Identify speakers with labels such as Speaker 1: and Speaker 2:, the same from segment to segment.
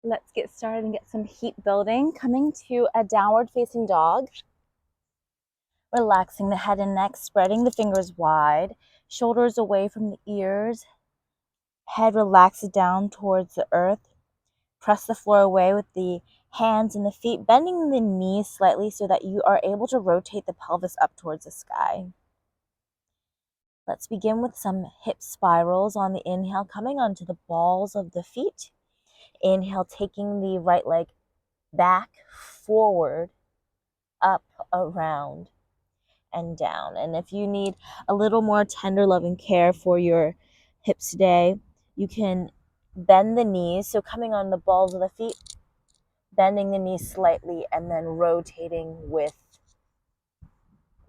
Speaker 1: Let's get started and get some heat building. Coming to a downward facing dog. Relaxing the head and neck, spreading the fingers wide, shoulders away from the ears, head relaxes down towards the earth. Press the floor away with the hands and the feet, bending the knees slightly so that you are able to rotate the pelvis up towards the sky. Let's begin with some hip spirals on the inhale, coming onto the balls of the feet. Inhale, taking the right leg back, forward, up, around, and down. And if you need a little more tender loving care for your hips today, you can bend the knees. So coming on the balls of the feet, bending the knees slightly, and then rotating with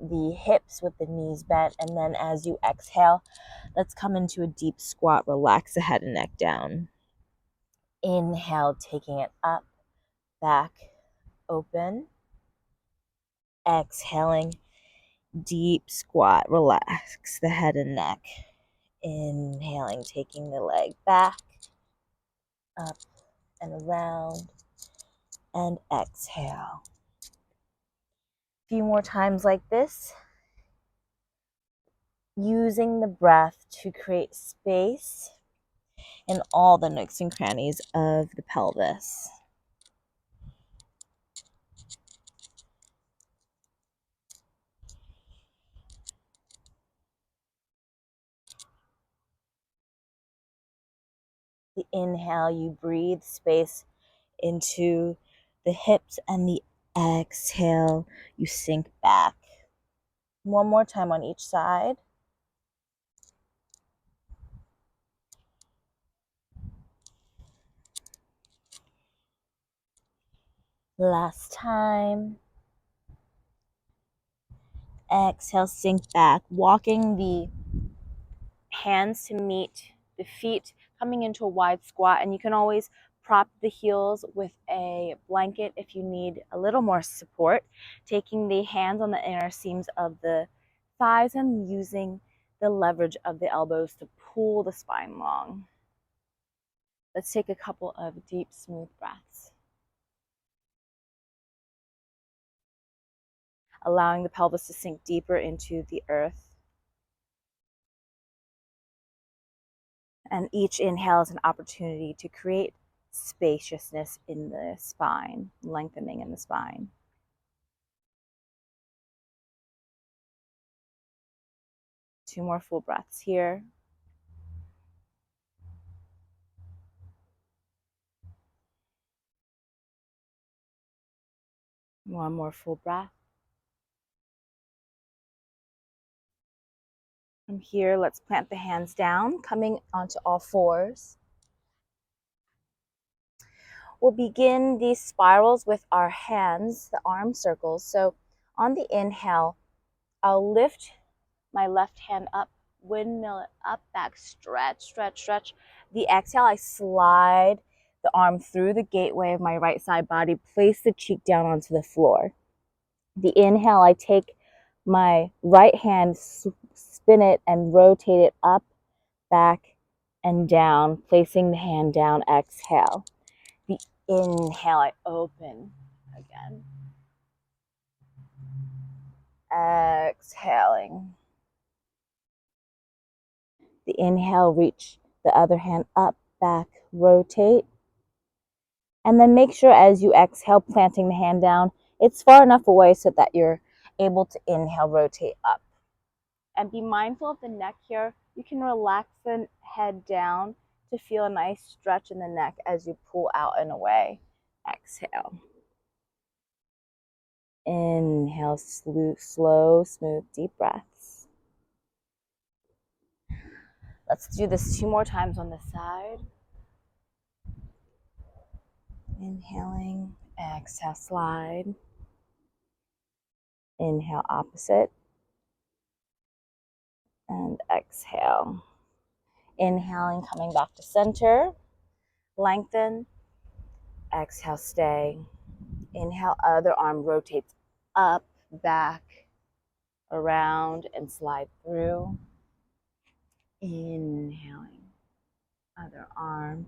Speaker 1: the hips with the knees bent. And then as you exhale, let's come into a deep squat. Relax the head and neck down. Inhale, taking it up, back, open. Exhaling, deep squat. Relax the head and neck. Inhaling, taking the leg back, up and around, and exhale. A few more times like this, using the breath to create space in all the nooks and crannies of the pelvis. The inhale, you breathe space into the hips, and the exhale, you sink back. One more time on each side. Last time. Exhale, sink back, walking the hands to meet the feet, coming into a wide squat. And you can always prop the heels with a blanket if you need a little more support. Taking the hands on the inner seams of the thighs and using the leverage of the elbows to pull the spine long. Let's take a couple of deep, smooth breaths. Allowing the pelvis to sink deeper into the earth. And each inhale is an opportunity to create spaciousness in the spine, lengthening in the spine. Two more full breaths here. One more full breath. From here, let's plant the hands down, coming onto all fours. We'll begin these spirals with our hands, the arm circles. So on the inhale, I'll lift my left hand up, windmill it up, back, stretch, stretch, stretch. The exhale, I slide the arm through the gateway of my right side body, place the cheek down onto the floor. The inhale, I take my right hand, spin it and rotate it up, back, and down, placing the hand down. Exhale. The inhale, I open again. Exhaling. The inhale, reach the other hand up, back, rotate. And then make sure as you exhale, planting the hand down, it's far enough away so that you're able to inhale, rotate up. And be mindful of the neck here. You can relax the head down to feel a nice stretch in the neck as you pull out and away. Exhale. Inhale, slow, smooth, deep breaths. Let's do this 2 more times on this side. Inhaling, exhale, slide. Inhale, opposite. And exhale. Inhaling, coming back to center. Lengthen. Exhale, stay. Inhale, other arm rotates up, back, around, and slide through. Inhaling, other arm,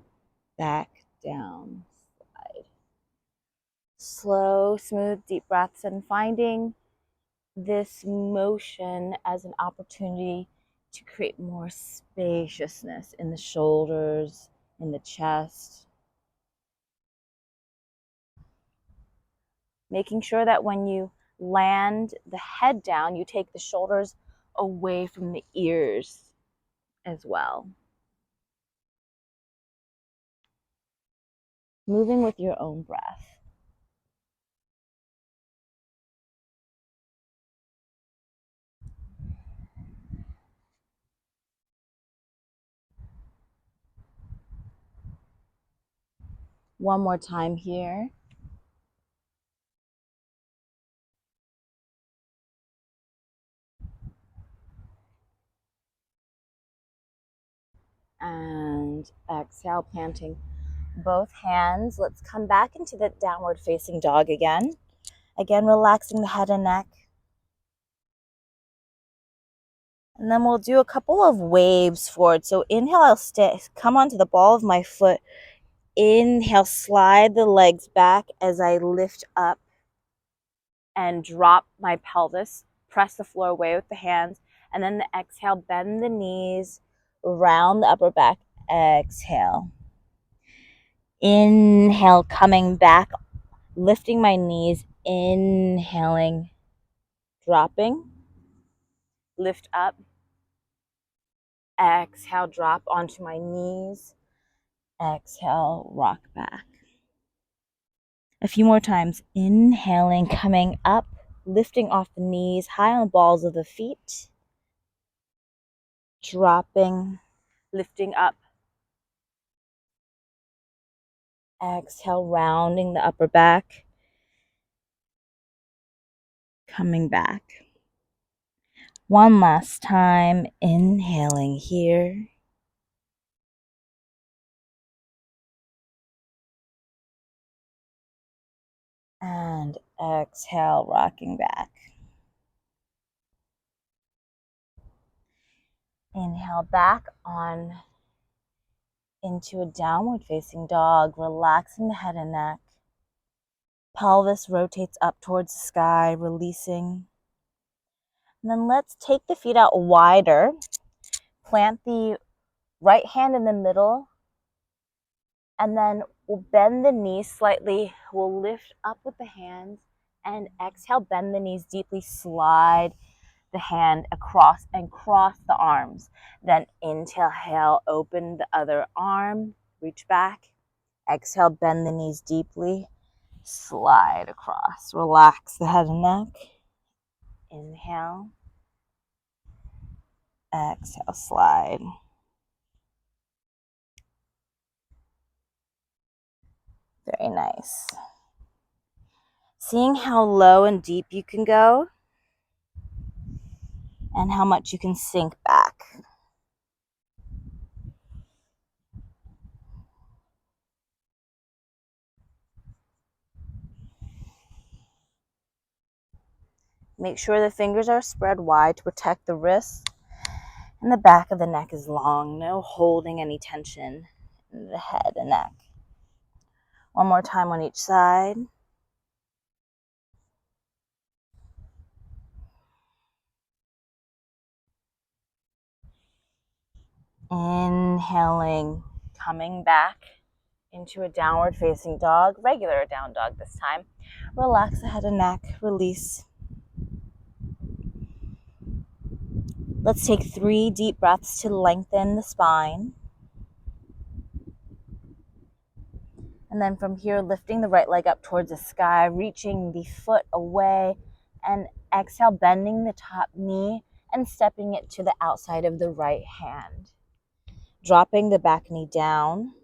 Speaker 1: back, down, Slow, smooth, deep breaths, and finding this motion as an opportunity to create more spaciousness in the shoulders, in the chest. Making sure that when you land the head down, you take the shoulders away from the ears as well. Moving with your own breath. One more time here. And exhale, planting both hands. Let's come back into the downward facing dog again. Again, relaxing the head and neck. And then we'll do a couple of waves forward. So inhale, I'll come onto the ball of my foot. Inhale, slide the legs back as I lift up and drop my pelvis. Press the floor away with the hands. And then the exhale, bend the knees, round the upper back. Exhale. Inhale, coming back, lifting my knees. Inhaling, dropping, lift up. Exhale, drop onto my knees. Exhale, rock back. A few more times. Inhaling, coming up, lifting off the knees, high on the balls of the feet. Dropping, lifting up. Exhale, rounding the upper back. Coming back. One last time. Inhaling here. And exhale, rocking back. Inhale back on into a downward facing dog, relaxing the head and neck. Pelvis rotates up towards the sky, releasing. And then let's take the feet out wider. Plant the right hand in the middle. And then we'll bend the knees slightly. We'll lift up with the hands. And exhale, bend the knees deeply. Slide the hand across and cross the arms. Then inhale, open the other arm. Reach back. Exhale, bend the knees deeply. Slide across. Relax the head and neck. Inhale. Exhale, slide. Very nice. Seeing how low and deep you can go and how much you can sink back. Make sure the fingers are spread wide to protect the wrists, and the back of the neck is long. No holding any tension in the head and neck. One more time on each side. Inhaling, coming back into a downward facing dog, regular down dog this time. Relax the head and neck, release. Let's take 3 deep breaths to lengthen the spine. And then from here, lifting the right leg up towards the sky, reaching the foot away, and exhale, bending the top knee and stepping it to the outside of the right hand. Dropping the back knee down.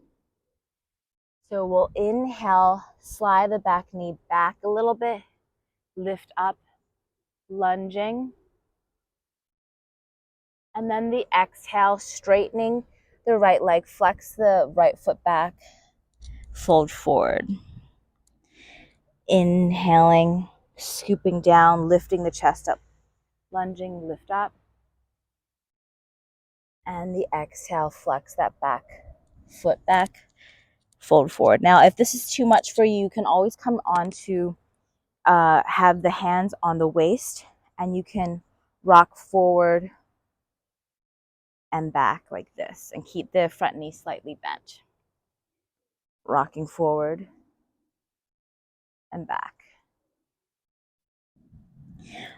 Speaker 1: So we'll inhale, slide the back knee back a little bit, lift up, lunging. And then the exhale, straightening the right leg, flex the right foot back, fold forward. Inhaling, scooping down, lifting the chest up, lunging, lift up. And the exhale, flex that back foot back, fold forward. Now, if this is too much for you, you can always come on to have the hands on the waist, and you can rock forward and back like this and keep the front knee slightly bent. Rocking forward and back.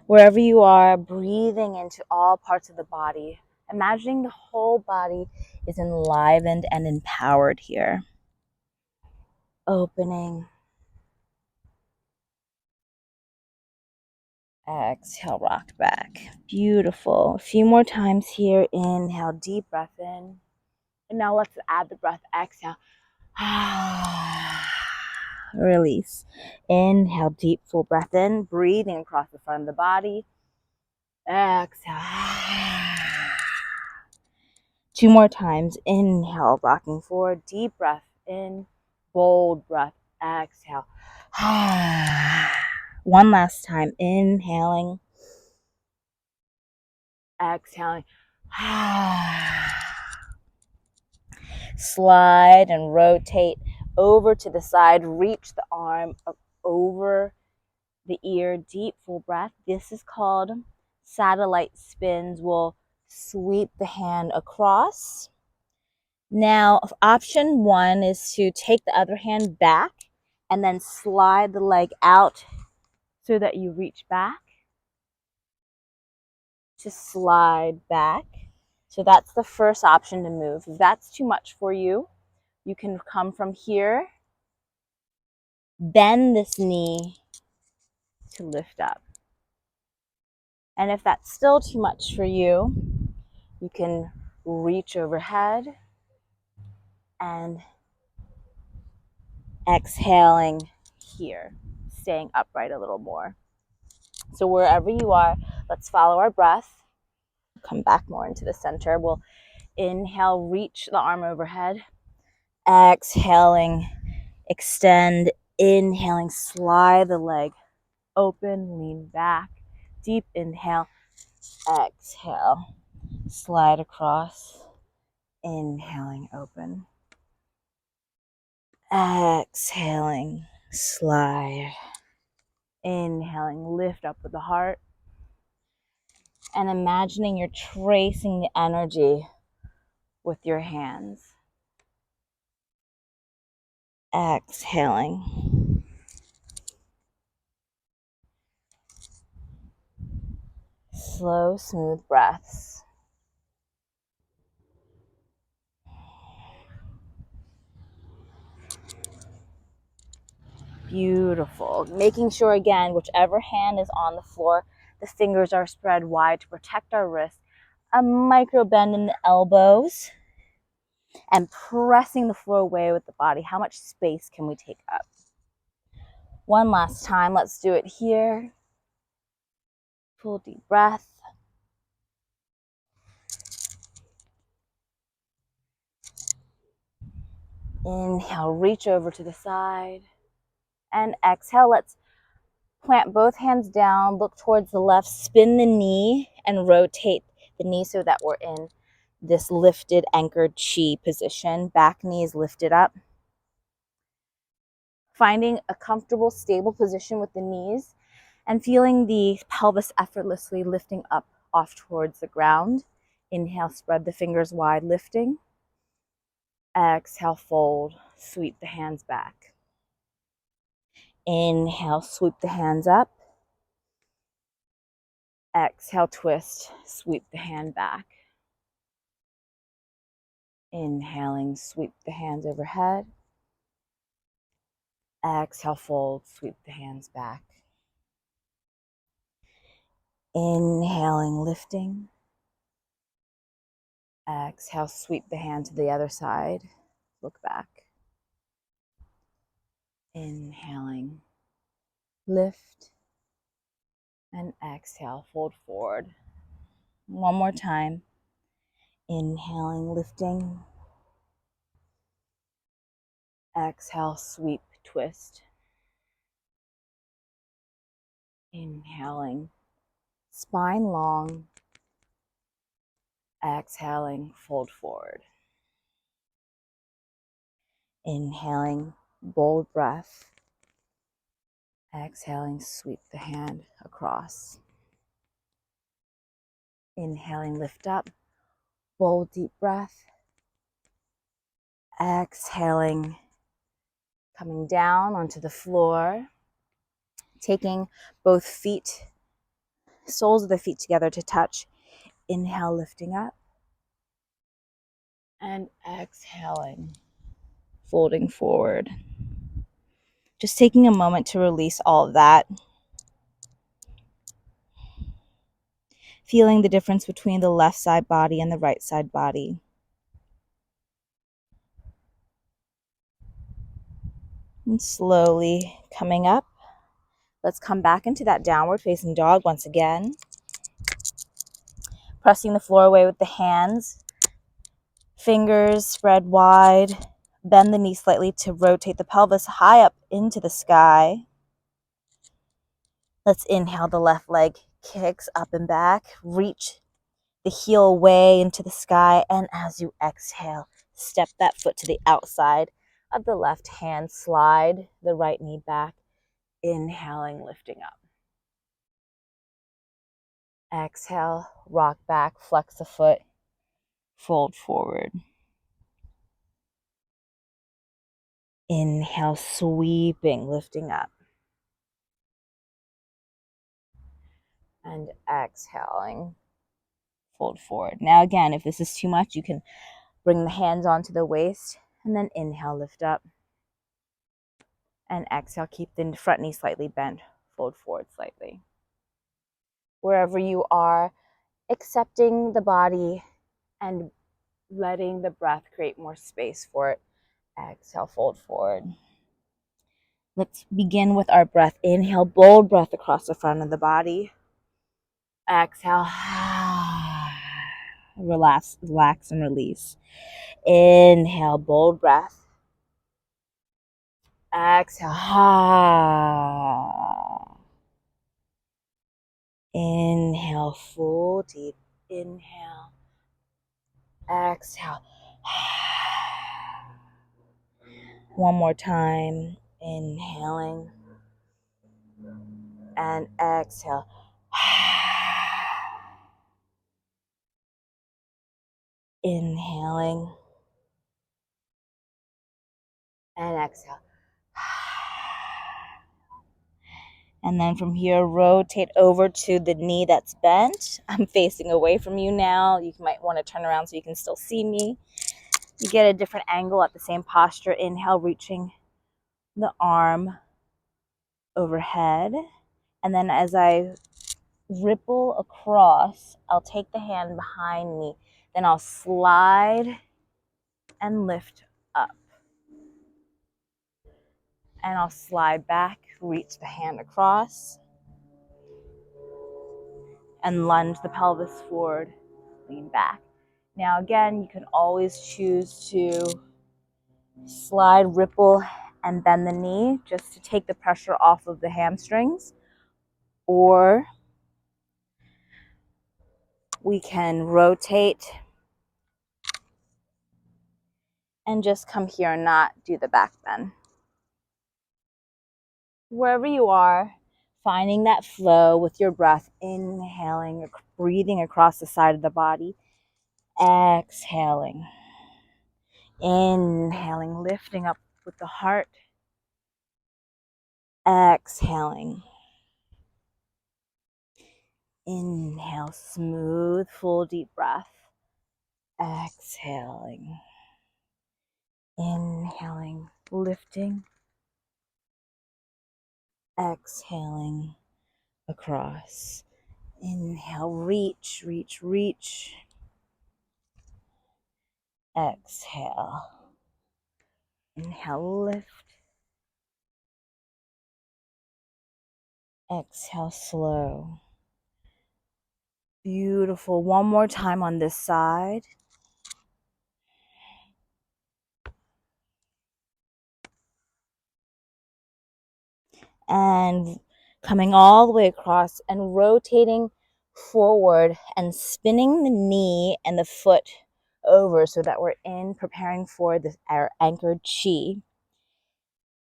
Speaker 1: Wherever you are, breathing into all parts of the body, imagining the whole body is enlivened and empowered here. Opening. Exhale, rock back. Beautiful. A few more times here. Inhale, deep breath in. And now let's add the breath. Exhale. Release. Inhale, deep, full breath in. Breathing across the front of the body. Exhale. 2 more times. Inhale, rocking forward. Deep breath in. Bold breath. Exhale. 1 last time. Inhaling. Exhaling. Slide and rotate over to the side. Reach the arm over the ear. Deep, full breath. This is called satellite spins. We'll sweep the hand across. Now, option 1 is to take the other hand back and then slide the leg out so that you reach back. Just slide back. So that's the first option to move. If that's too much for you, you can come from here, bend this knee to lift up. And if that's still too much for you, you can reach overhead and exhaling here, staying upright a little more. So wherever you are, let's follow our breath. Come back more into the center. We'll inhale, reach the arm overhead. Exhaling, extend. Inhaling, slide the leg open, lean back. Deep inhale, exhale, slide across. Inhaling, open. Exhaling, slide. Inhaling, lift up with the heart. And imagining you're tracing the energy with your hands. Exhaling. Slow, smooth breaths. Beautiful. Making sure, again, whichever hand is on the floor, the fingers are spread wide to protect our wrists. A micro bend in the elbows. And pressing the floor away with the body. How much space can we take up? One last time. Let's do it here. Full deep breath. Inhale, reach over to the side. And exhale, let's plant both hands down, look towards the left, spin the knee, and rotate the knee so that we're in this lifted, anchored chi position. Back knee is lifted up. Finding a comfortable, stable position with the knees and feeling the pelvis effortlessly lifting up off towards the ground. Inhale, spread the fingers wide, lifting. Exhale, fold, sweep the hands back. Inhale, sweep the hands up. Exhale, twist, sweep the hand back. Inhaling, sweep the hands overhead. Exhale, fold, sweep the hands back. Inhaling, lifting. Exhale, sweep the hand to the other side. Look back. Inhaling, lift. And exhale, fold forward. One more time. Inhaling, lifting. Exhale, sweep, twist. Inhaling, spine long. Exhaling, fold forward. Inhaling, bold breath. Exhaling, sweep the hand across. Inhaling, lift up, bold deep breath. Exhaling, coming down onto the floor, taking both feet, soles of the feet together to touch. Inhale, lifting up, and exhaling, folding forward. Just taking a moment to release all of that. Feeling the difference between the left side body and the right side body. And slowly coming up. Let's come back into that downward facing dog once again. Pressing the floor away with the hands. Fingers spread wide. Bend the knee slightly to rotate the pelvis high up into the sky. Let's inhale, the left leg kicks up and back. Reach the heel way into the sky. And as you exhale, step that foot to the outside of the left hand. Slide the right knee back. Inhaling, lifting up. Exhale, rock back, flex the foot, fold forward. Inhale, sweeping, lifting up. And exhaling, fold forward. Now again, if this is too much, you can bring the hands onto the waist and then inhale, lift up. And exhale, keep the front knee slightly bent, fold forward slightly. Wherever you are, accepting the body and letting the breath create more space for it. Exhale, fold forward. Let's begin with our breath. Inhale, bold breath across the front of the body. Exhale. Relax and release. Inhale, bold breath. Exhale. Inhale, full deep. Inhale. Exhale. One more time. Inhaling. And exhale. Inhaling. And exhale. And then from here, rotate over to the knee that's bent. I'm facing away from you now. You might want to turn around so you can still see me. You get a different angle at the same posture. Inhale, reaching the arm overhead. And then as I ripple across, I'll take the hand behind me. Then I'll slide and lift up. And I'll slide back, reach the hand across, and lunge the pelvis forward, lean back. Now again, you can always choose to slide, ripple, and bend the knee just to take the pressure off of the hamstrings. Or we can rotate and just come here and not do the back bend. Wherever you are, finding that flow with your breath, inhaling, breathing across the side of the body, exhaling, inhaling, lifting up with the heart, exhaling. Inhale, smooth, full, deep breath. Exhaling. Inhaling, lifting. Exhaling across. Inhale, reach, reach, reach. Exhale. Inhale, lift. Exhale, slow. Beautiful. One more time on this side. And coming all the way across and rotating forward and spinning the knee and the foot over so that we're in, preparing for our anchored chi.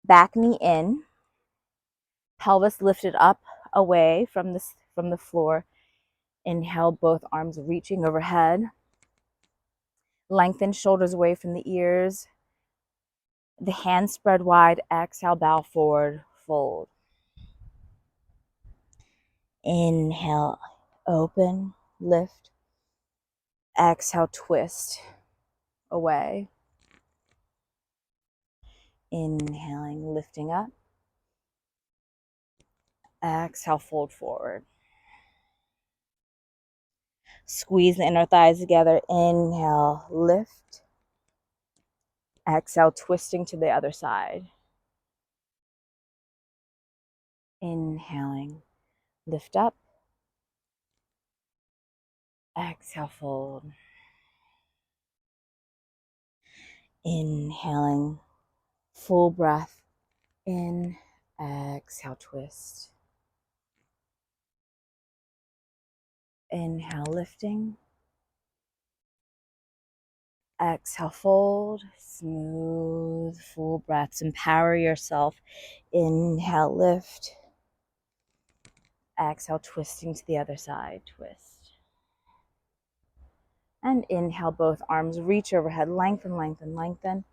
Speaker 1: Back knee in, pelvis lifted up away from the floor. Inhale, both arms reaching overhead. Lengthen shoulders away from the ears. The hands spread wide. Exhale, bow forward, fold. Inhale, open, lift. Exhale, twist away. Inhaling, lifting up. Exhale, fold forward. Squeeze the inner thighs together. Inhale, lift. Exhale, twisting to the other side. Inhaling, lift up. Exhale, fold. Inhaling, full breath in. Exhale, twist. Inhale, lifting. Exhale, fold. Smooth, full breaths. Empower yourself. Inhale, lift. Exhale, twisting to the other side. Twist. And inhale, both arms reach overhead. Lengthen, lengthen, lengthen.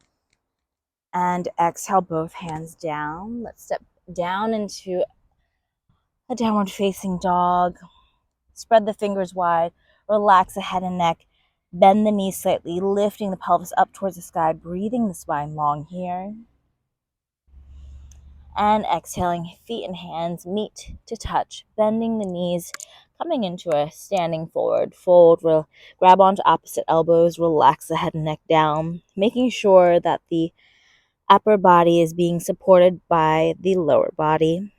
Speaker 1: And exhale, both hands down. Let's step down into a downward facing dog. Spread the fingers wide. Relax the head and neck. Bend the knees slightly, lifting the pelvis up towards the sky, breathing the spine long here. And exhaling, feet and hands meet to touch, bending the knees, coming into a standing forward fold. We'll grab onto opposite elbows, relax the head and neck down, making sure that the upper body is being supported by the lower body.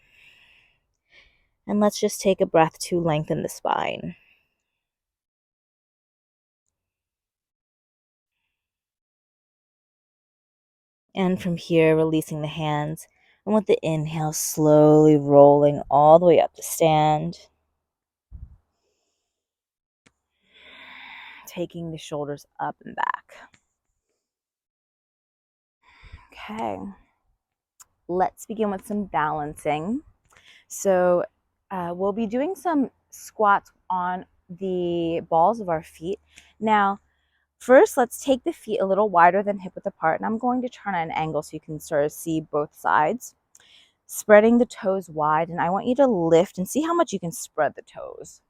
Speaker 1: And let's just take a breath to lengthen the spine. And from here, releasing the hands. And with the inhale, slowly rolling all the way up to stand. Taking the shoulders up and back. Okay. Let's begin with some balancing. So we'll be doing some squats on the balls of our feet. Now, first, let's take the feet a little wider than hip width apart. And I'm going to turn at an angle so you can sort of see both sides. Spreading the toes wide, and I want you to lift and see how much you can spread the toes.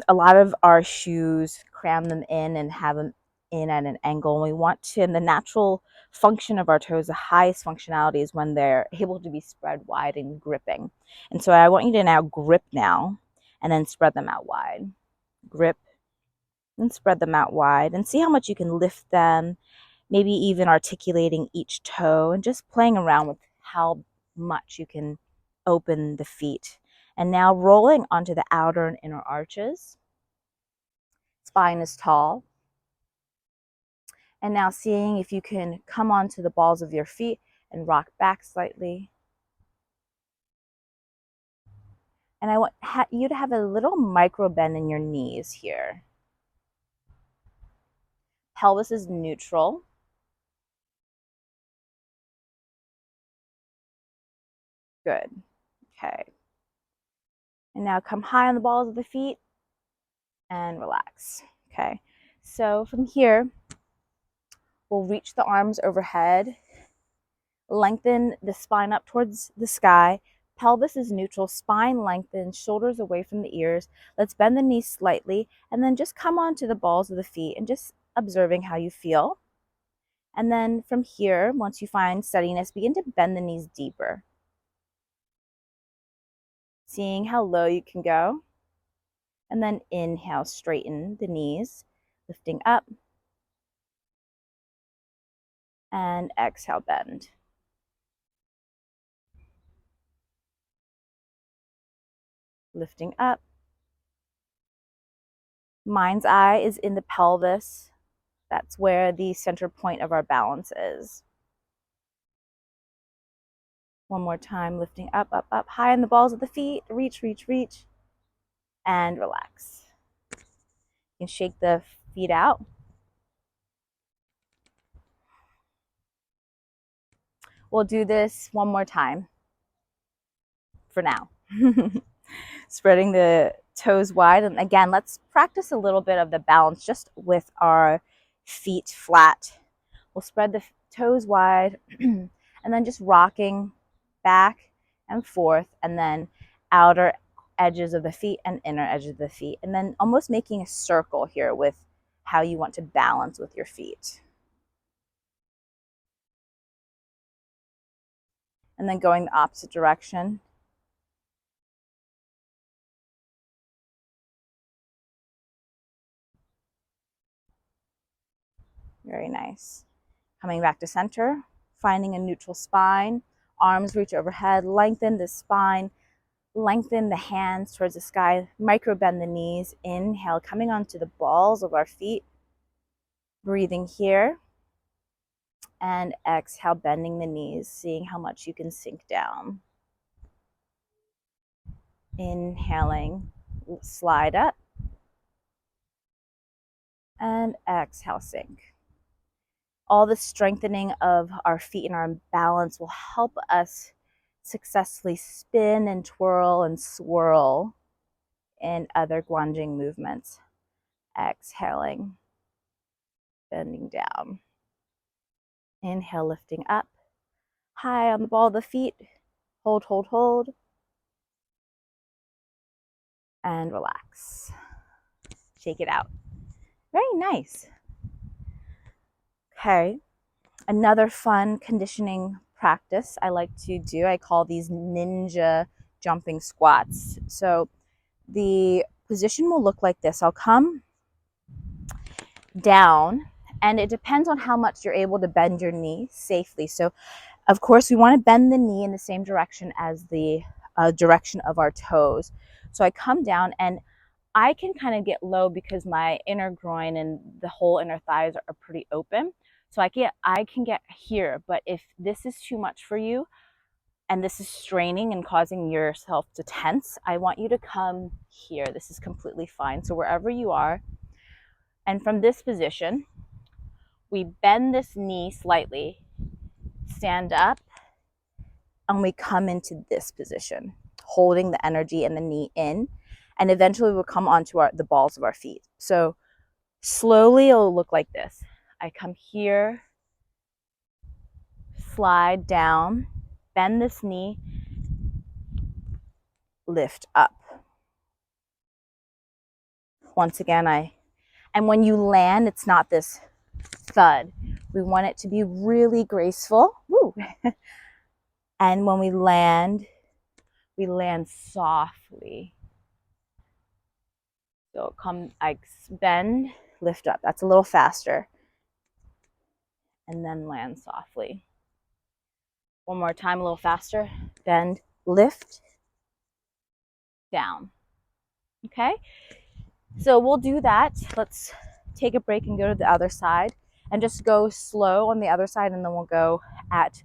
Speaker 1: A lot of our shoes cram them in and have them in at an angle, and we want to, in the natural function of our toes, the highest functionality is when they're able to be spread wide and gripping. And so I want you to now grip now, and then spread them out wide. Grip and spread them out wide, and see how much you can lift them, maybe even articulating each toe and just playing around with how much you can open the feet. And now rolling onto the outer and inner arches. Spine is tall. And now seeing if you can come onto the balls of your feet and rock back slightly. And I want you to have a little micro bend in your knees here. Pelvis is neutral. Good. Okay. And now come high on the balls of the feet and relax. Okay. So from here, we'll reach the arms overhead, lengthen the spine up towards the sky. Pelvis is neutral, spine lengthened, shoulders away from the ears. Let's bend the knees slightly and then just come onto the balls of the feet and just observing how you feel. And then from here, once you find steadiness, begin to bend the knees deeper. Seeing how low you can go. And then inhale, straighten the knees, lifting up. And exhale, bend. Lifting up. Mind's eye is in the pelvis. That's where the center point of our balance is. One more time, lifting up, up, up, high on the balls of the feet. Reach, reach, reach, and relax. You can shake the feet out. We'll do this one more time for now. Spreading the toes wide. And again, let's practice a little bit of the balance just with our feet flat. We'll spread the toes wide and then just rocking back and forth, and then outer edges of the feet and inner edges of the feet, and then almost making a circle here with how you want to balance with your feet. And then going the opposite direction. Very nice. Coming back to center, finding a neutral spine, arms reach overhead, lengthen the spine, lengthen the hands towards the sky, micro bend the knees, inhale, coming onto the balls of our feet, breathing here, and exhale, bending the knees, seeing how much you can sink down. Inhaling, slide up, and exhale, sink. All the strengthening of our feet and our balance will help us successfully spin and twirl and swirl in other guanjing movements. Exhaling, bending down. Inhale, lifting up, high on the ball of the feet. Hold, hold, hold. And relax. Shake it out. Very nice. Okay, another fun conditioning practice I like to do, I call these ninja jumping squats. So the position will look like this. I'll come down, and it depends on how much you're able to bend your knee safely. So of course we want to bend the knee in the same direction as the direction of our toes. So I come down, and I can kind of get low because my inner groin and the whole inner thighs are pretty open. So I can get here, but if this is too much for you and this is straining and causing yourself to tense, I want you to come here. This is completely fine. So wherever you are, and from this position, we bend this knee slightly, stand up, and we come into this position, holding the energy and the knee in, and eventually we'll come onto the balls of our feet. So slowly it'll look like this. I come here, slide down, bend this knee, lift up. Once again, and when you land, it's not this thud. We want it to be really graceful. Woo. And when we land softly. So I bend, lift up. That's a little faster. And then land softly. One more time, a little faster. Bend, lift, down. Okay? So we'll do that. Let's take a break and go to the other side and just go slow on the other side, and then we'll go at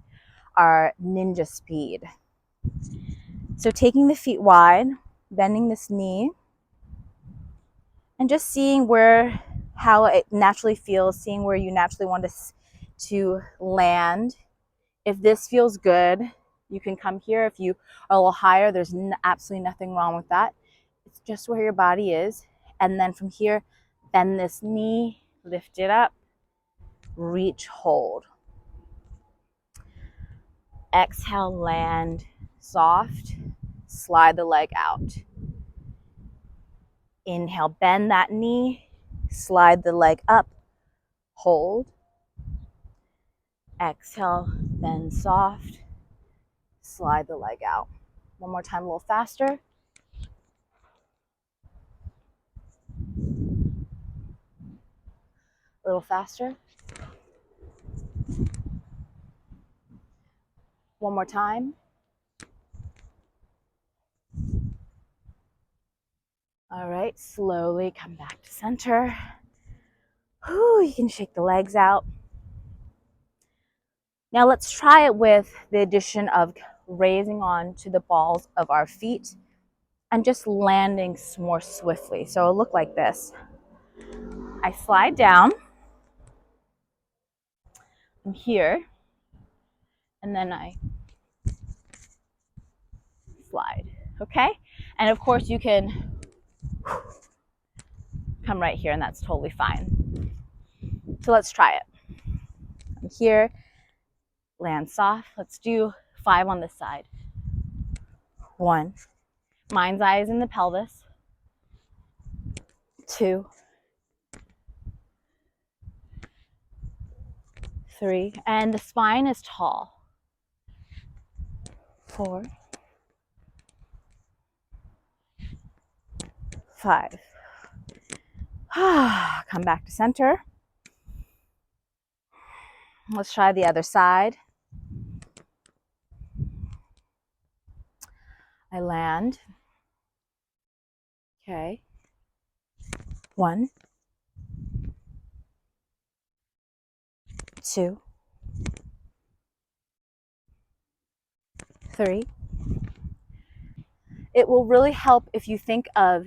Speaker 1: our ninja speed. So taking the feet wide, bending this knee, and just seeing how it naturally feels, seeing where you naturally want to land. If this feels good, you can come here. If you are a little higher, there's absolutely nothing wrong with that. It's just where your body is. And then from here, bend this knee, lift it up, reach, hold. Exhale, land soft, slide the leg out. Inhale, bend that knee, slide the leg up, hold. Exhale, bend soft, slide the leg out. One more time, a little faster. A little faster. One more time. All right, slowly come back to center. Whew, you can shake the legs out. Now let's try it with the addition of raising on to the balls of our feet and just landing more swiftly. So it'll look like this. I slide down. I'm here. And then I slide. Okay? And of course, you can come right here, and that's totally fine. So let's try it. I'm here. Land soft. Let's do 5 on this side. 1. Mind's eye is in the pelvis. 2. 3. And the spine is tall. 4. 5. Come back to center. Let's try the other side. I land. Okay. 1, 2, 3. It will really help if you think of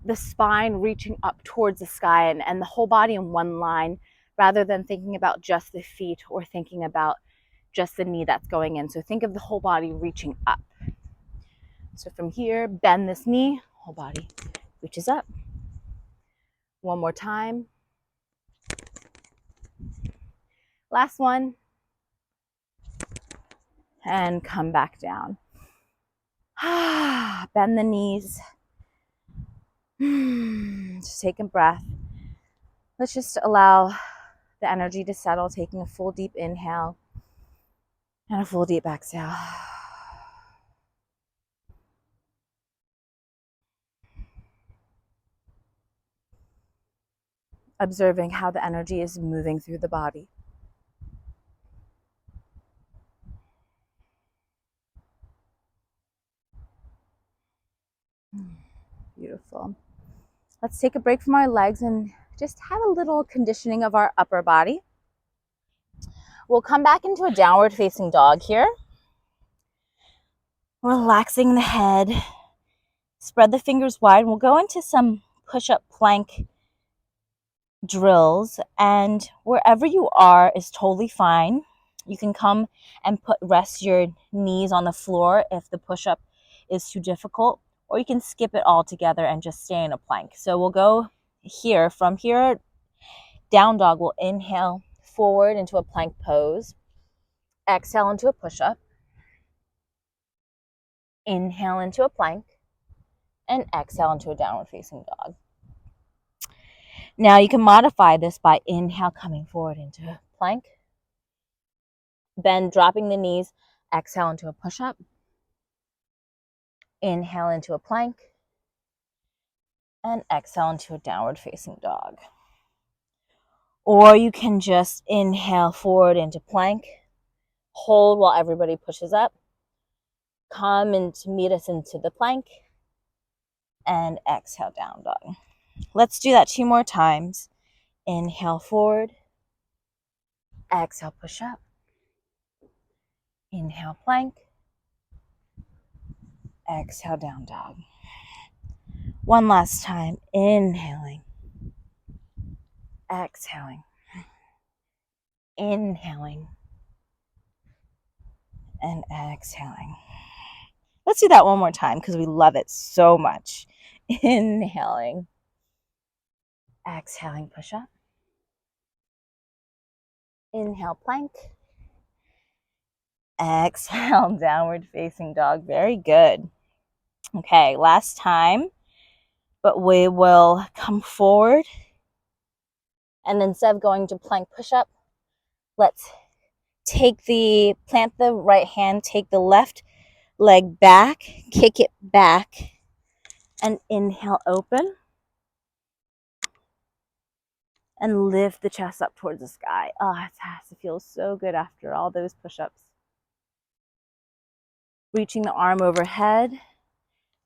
Speaker 1: the spine reaching up towards the sky and the whole body in one line, rather than thinking about just the feet or thinking about just the knee that's going in. So think of the whole body reaching up. So from here, bend this knee, whole body reaches up. One more time. Last one. And come back down. Bend the knees. Just take a breath. Let's just allow the energy to settle, taking a full deep inhale and a full deep exhale. Observing how the energy is moving through the body. Beautiful. Let's take a break from our legs and just have a little conditioning of our upper body. We'll come back into a downward facing dog here. Relaxing the head. Spread the fingers wide. We'll go into some push-up plank drills, and wherever you are is totally fine. You can come and rest your knees on the floor if the push-up is too difficult, or you can skip it all together and just stay in a plank. So we'll go here. From here, down dog, we'll inhale forward into a plank pose, exhale into a push-up, inhale into a plank, and exhale into a downward facing dog. Now you can modify this by inhale coming forward into a plank, then dropping the knees, exhale into a push-up, inhale into a plank, and exhale into a downward facing dog. Or you can just inhale forward into plank, hold while everybody pushes up, come in to meet us into the plank, and exhale down dog. Let's do that 2 more times. Inhale forward, exhale push up, inhale plank, exhale down dog. One last time. Inhaling, exhaling, inhaling, and exhaling. Let's do that one more time because we love it so much. Inhaling, exhaling, push up. Inhale, plank. Exhale, downward facing dog. Very good. Okay, last time, but we will come forward, and instead of going to plank push up, let's plant the right hand, take the left leg back, kick it back, and inhale open, and lift the chest up towards the sky. Oh, it has to feel so good after all those push-ups. Reaching the arm overhead,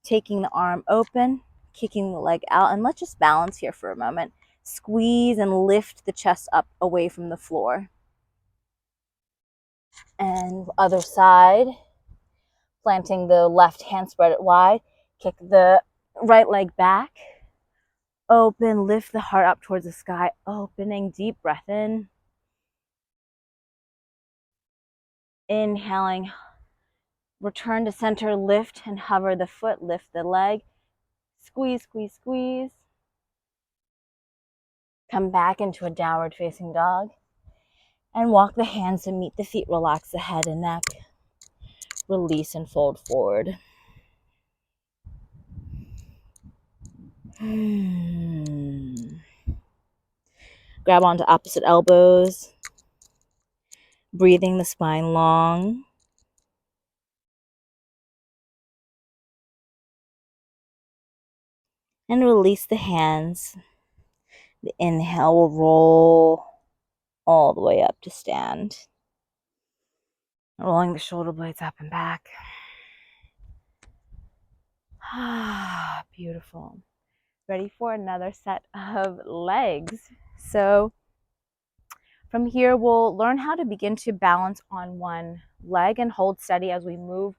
Speaker 1: taking the arm open, kicking the leg out, and let's just balance here for a moment. Squeeze and lift the chest up away from the floor. And other side, planting the left hand, spread it wide, kick the right leg back, Open, lift the heart up towards the sky, opening, deep breath in. Inhaling, return to center, lift and hover the foot, lift the leg, squeeze, squeeze, squeeze. Come back into a downward facing dog and walk the hands to meet the feet, relax the head and neck, release and fold forward. Grab onto opposite elbows, breathing the spine long. And release the hands. The inhale will roll all the way up to stand. Rolling the shoulder blades up and back. Beautiful. Ready for another set of legs. So from here, we'll learn how to begin to balance on one leg and hold steady as we move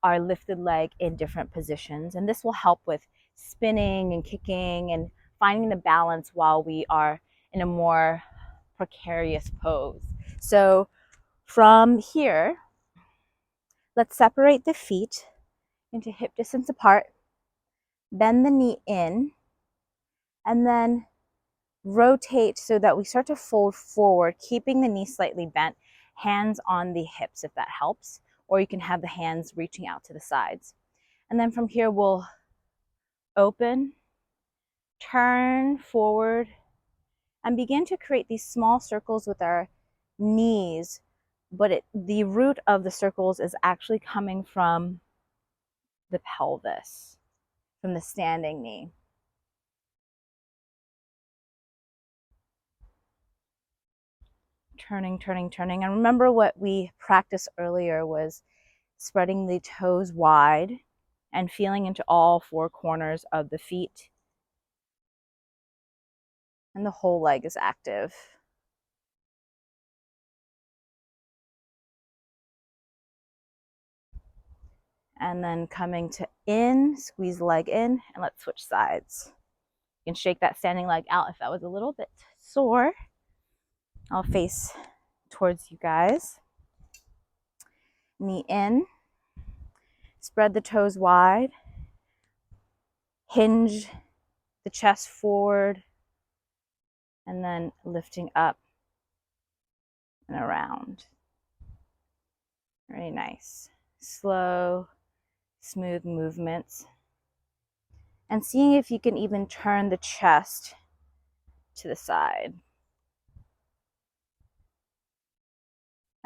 Speaker 1: our lifted leg in different positions. And this will help with spinning and kicking and finding the balance while we are in a more precarious pose. So from here, let's separate the feet into hip distance apart, bend the knee in, and then rotate so that we start to fold forward, keeping the knee slightly bent, hands on the hips if that helps, or you can have the hands reaching out to the sides. And then from here, we'll open, turn forward, and begin to create these small circles with our knees, but the root of the circles is actually coming from the pelvis, from the standing knee. Turning, turning, turning. And remember what we practiced earlier was spreading the toes wide and feeling into all four corners of the feet. And the whole leg is active. And then coming to in, squeeze the leg in, and let's switch sides. You can shake that standing leg out if that was a little bit sore. I'll face towards you guys. Knee in, spread the toes wide, hinge the chest forward, and then lifting up and around. Very nice. Slow, smooth movements. And seeing if you can even turn the chest to the side.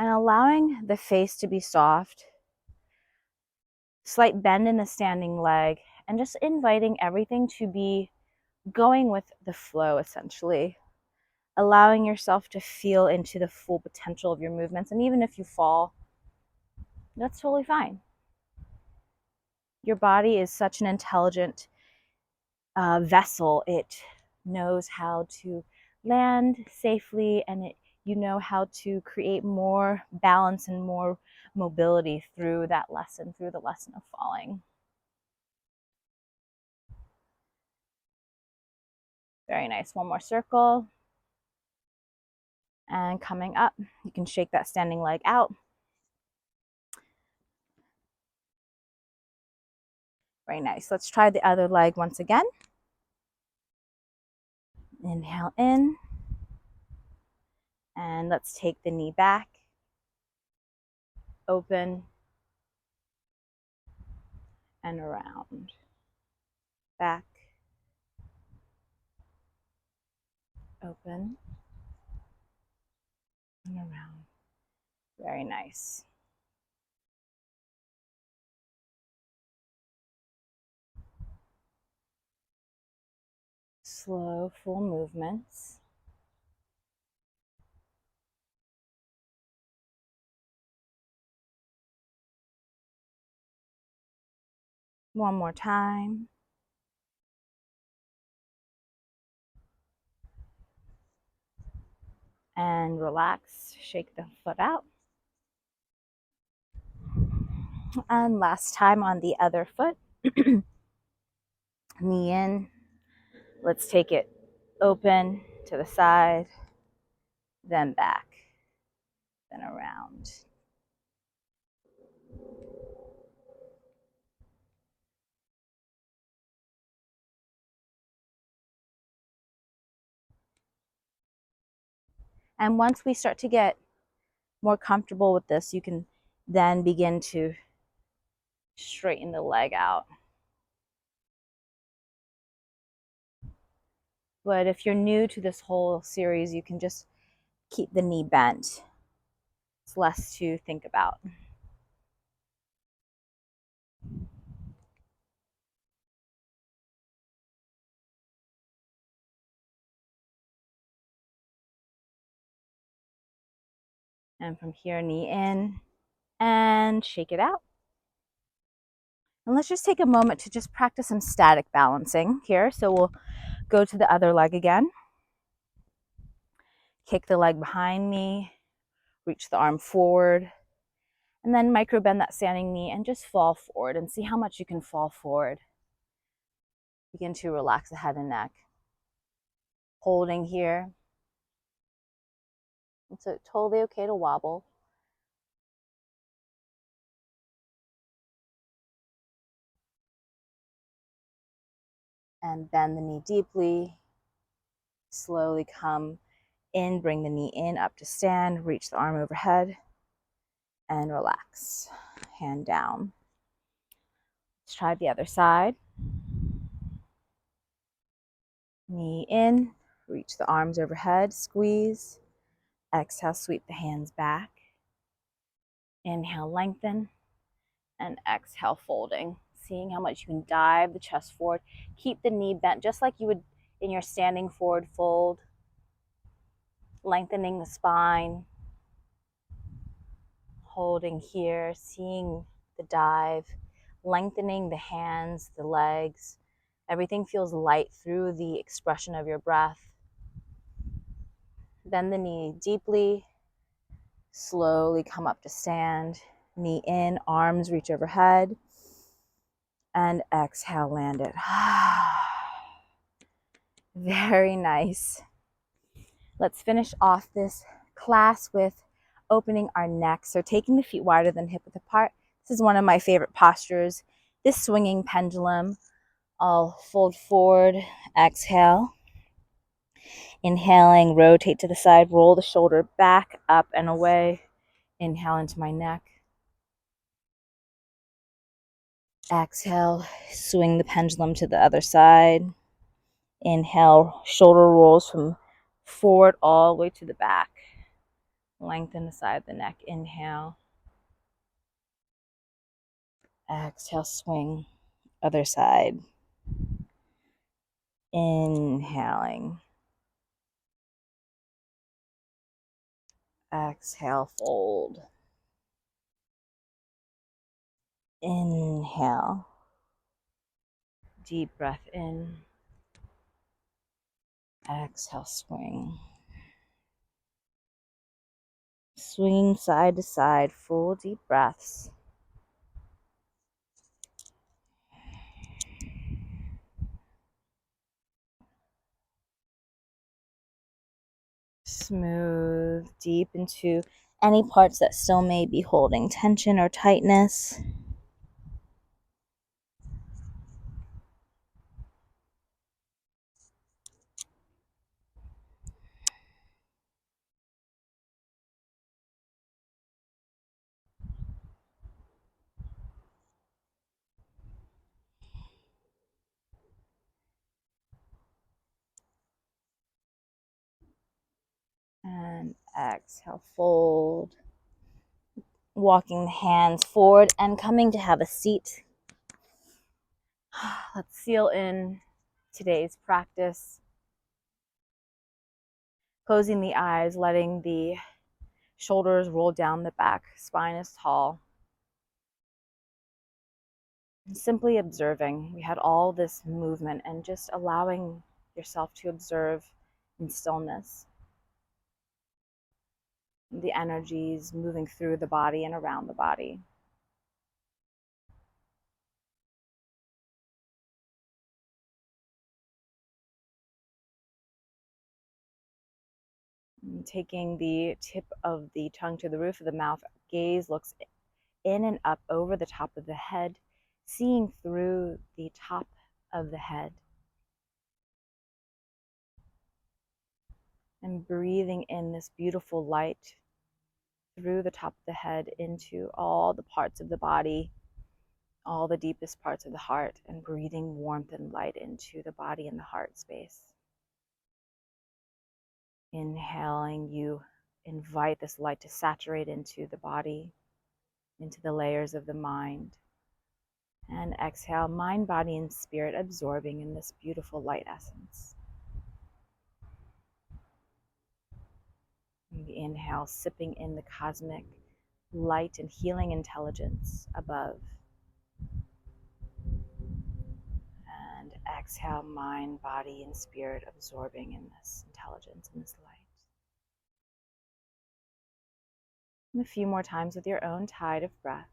Speaker 1: And allowing the face to be soft. Slight bend in the standing leg. And just inviting everything to be going with the flow, essentially. Allowing yourself to feel into the full potential of your movements. And even if you fall, that's totally fine. Your body is such an intelligent vessel. It knows how to land safely, and you know how to create more balance and more mobility through the lesson of falling. Very nice. One more circle. And coming up, you can shake that standing leg out. Very nice. Let's try the other leg once again. Inhale in. And let's take the knee back. Open. And around. Back. Open. And around. Very nice. Slow, full movements. One more time. And relax, shake the foot out. And last time on the other foot. Knee in, Let's take it open to the side, then back, then around. And once we start to get more comfortable with this, you can then begin to straighten the leg out. But if you're new to this whole series, you can just keep the knee bent. It's less to think about. And from here, knee in and shake it out. And let's just take a moment to just practice some static balancing here. So we'll go to the other leg again. Kick the leg behind me, reach the arm forward, and then micro bend that standing knee and just fall forward and see how much you can fall forward. Begin to relax the head and neck. Holding here. It's totally okay to wobble. And bend the knee deeply. Slowly come in, bring the knee in up to stand, reach the arm overhead, and relax. Hand down. Let's try the other side. Knee in, reach the arms overhead, squeeze. Exhale, sweep the hands back. Inhale, lengthen, and exhale, folding. Seeing how much you can dive the chest forward. Keep the knee bent just like you would in your standing forward fold. Lengthening the spine. Holding here, seeing the dive. Lengthening the hands, the legs. Everything feels light through the expression of your breath. Bend the knee deeply. Slowly come up to stand. Knee in, arms reach overhead. And exhale, land it. Very nice. Let's finish off this class with opening our neck. So taking the feet wider than hip width apart. This is one of my favorite postures. This swinging pendulum. I'll fold forward, exhale. Inhaling, rotate to the side, roll the shoulder back, up and away. Inhale into my neck. Exhale, swing the pendulum to the other side. Inhale, shoulder rolls from forward all the way to the back. Lengthen the side of the neck. Inhale. Exhale, swing. Other side. Inhaling. Exhale, fold. Inhale. Deep breath in. Exhale, swing. Swinging side to side, full deep breaths. Smooth deep into any parts that still may be holding tension or tightness. And exhale, fold. Walking the hands forward and coming to have a seat. Let's seal in today's practice. Closing the eyes, letting the shoulders roll down the back, spine is tall. And simply observing. We had all this movement and just allowing yourself to observe in stillness. The energies moving through the body and around the body. And taking the tip of the tongue to the roof of the mouth, gaze looks in and up over the top of the head, seeing through the top of the head. And breathing in this beautiful light through the top of the head into all the parts of the body, all the deepest parts of the heart, and breathing warmth and light into the body and the heart space. Inhaling, you invite this light to saturate into the body, into the layers of the mind. And exhale, mind, body, and spirit absorbing in this beautiful light essence. And the inhale, sipping in the cosmic light and healing intelligence above. And exhale, mind, body, and spirit absorbing in this intelligence, in this light. And a few more times with your own tide of breath.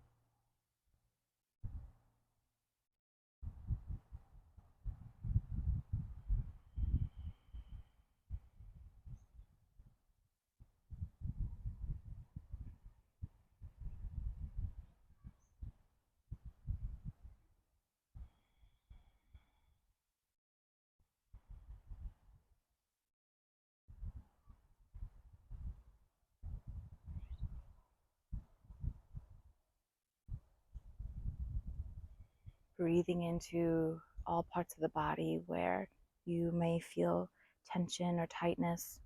Speaker 1: Breathing into all parts of the body where you may feel tension or tightness,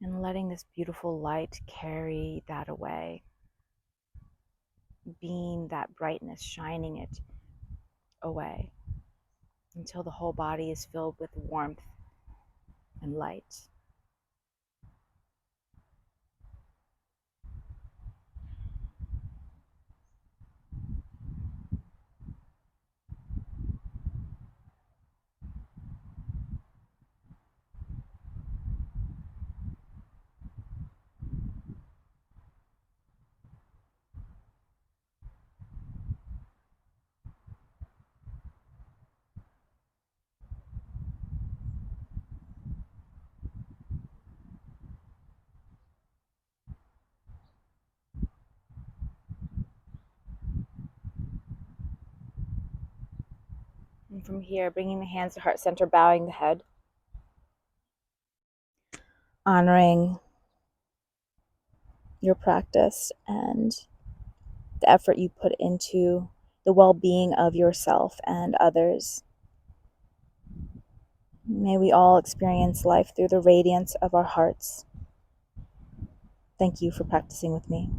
Speaker 1: and letting this beautiful light carry that away, being that brightness, shining it away until the whole body is filled with warmth and light. And from here, bringing the hands to heart center, bowing the head, honoring your practice and the effort you put into the well-being of yourself and others. May we all experience life through the radiance of our hearts. Thank you for practicing with me.